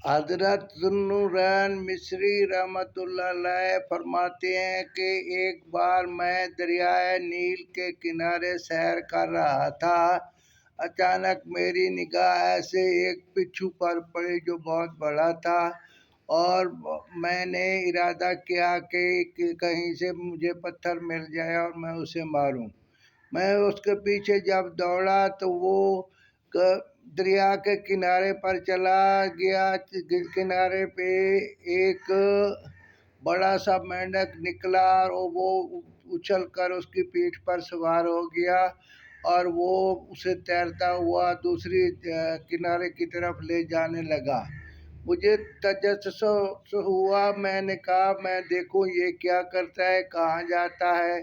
حضرت ذوالنورین مصری رحمۃ اللہ علیہ فرماتے ہیں کہ ایک بار میں دریائے نیل کے کنارے سیر کر رہا تھا۔ اچانک میری نگاہ ایسے ایک بچھو پر پڑی جو بہت بڑا تھا، اور میں نے ارادہ کیا کہ کہیں سے مجھے پتھر مل جائے اور میں اسے ماروں۔ میں اس کے پیچھے جب دوڑا تو وہ دریا کے کنارے پر چلا گیا۔ کنارے پہ ایک بڑا سا مینڈک نکلا اور وہ اچھل کر اس کی پیٹھ پر سوار ہو گیا، اور وہ اسے تیرتا ہوا دوسری کنارے کی طرف لے جانے لگا۔ مجھے تجسس ہوا، میں نے کہا میں دیکھوں یہ کیا کرتا ہے، کہاں جاتا ہے۔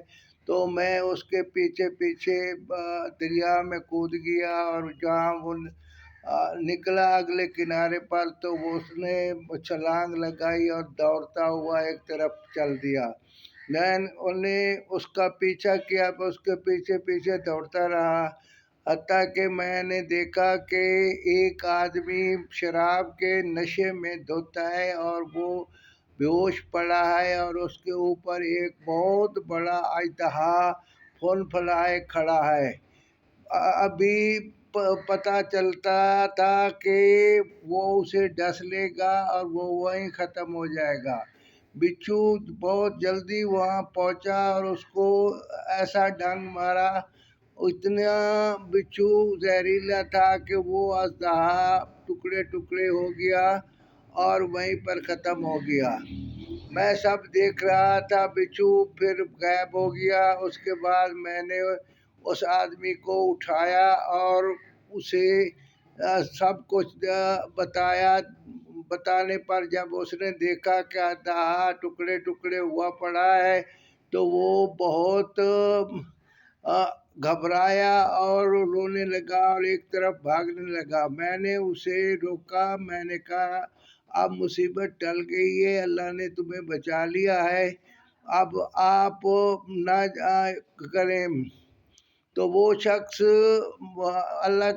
تو میں اس کے پیچھے پیچھے دریا میں کود گیا، اور جہاں وہ نکلا اگلے کنارے پر تو اس نے چھلانگ لگائی اور دوڑتا ہوا ایک طرف چل دیا۔ میں نے اس کا پیچھا کیا، اس کے پیچھے پیچھے دوڑتا رہا، حتیٰ کہ میں نے دیکھا کہ ایک آدمی شراب کے نشے میں دھوتا ہے اور وہ بے ہوش پڑا ہے، اور اس کے اوپر ایک بہت بڑا اژدہا پھول پھلائے کھڑا ہے۔ ابھی پتہ چلتا تھا کہ وہ اسے ڈس لے گا اور وہ وہیں ختم ہو جائے گا۔ بچھو بہت جلدی وہاں پہنچا اور اس کو ایسا ڈنگ مارا، اتنا بچھو زہریلا تھا کہ وہ اژدہا ٹکڑے ٹکڑے ہو گیا اور وہیں پر ختم ہو گیا۔ میں سب دیکھ رہا تھا، بچھو پھر غائب ہو گیا۔ اس کے بعد میں نے اس آدمی کو اٹھایا اور اسے سب کچھ بتایا۔ بتانے پر جب اس نے دیکھا کہ اژدہا ٹکڑے ٹکڑے ہوا پڑا ہے تو وہ بہت گھبرایا اور رونے لگا اور ایک طرف بھاگنے لگا۔ میں نے اسے روکا، میں نے کہا اب مصیبت ٹل گئی ہے، اللہ نے تمہیں بچا لیا ہے، اب آپ نہ کریں۔ تو وہ شخص اللہ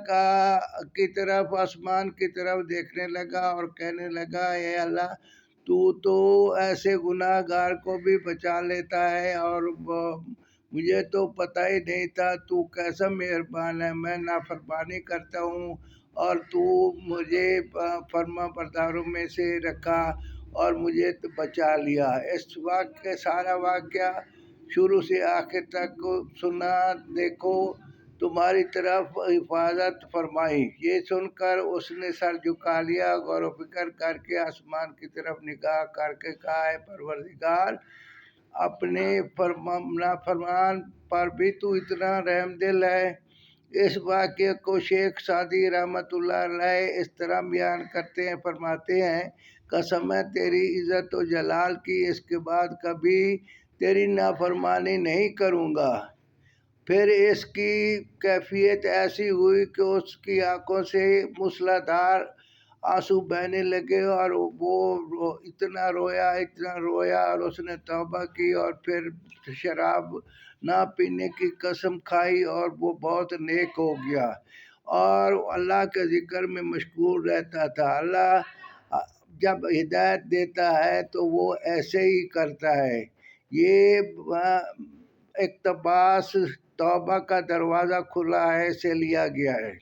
کی طرف، آسمان کی طرف دیکھنے لگا اور کہنے لگا اے اللہ، تو ایسے گناہ گار کو بھی بچا لیتا ہے، اور مجھے تو پتہ ہی نہیں تھا، تو کیسا مہربان ہے، میں نافرمانی کرتا ہوں اور تو مجھے فرما برداروں میں سے رکھا اور مجھے تو بچا لیا۔ اس واقعے سارا واقعہ شروع سے آخر تک سنا، دیکھو تمہاری طرف حفاظت فرمائی۔ یہ سن کر اس نے سر جھکا لیا، غور و فکر کر کے آسمان کی طرف نگاہ کر کے کہا اے پروردگار، اپنے نافرمان پر بھی تو اتنا رحم دل ہے۔ اس واقعے کو شیخ سعدی رحمۃ اللہ علیہ اس طرح بیان کرتے ہیں، فرماتے ہیں قسم ہے تیری عزت و جلال کی، اس کے بعد کبھی تیری نافرمانی نہیں کروں گا۔ پھر اس کی کیفیت ایسی ہوئی کہ اس کی آنکھوں سے موسلا دھار آنسو بہنے لگے، اور وہ اتنا رویا اور اس نے توبہ کی اور پھر شراب نہ پینے کی قسم کھائی، اور وہ بہت نیک ہو گیا اور اللہ کے ذکر میں مشغول رہتا تھا۔ اللہ جب ہدایت دیتا ہے تو وہ ایسے ہی کرتا ہے۔ یہ اقتباس توبہ کا دروازہ کھلا ہے سے لیا گیا ہے۔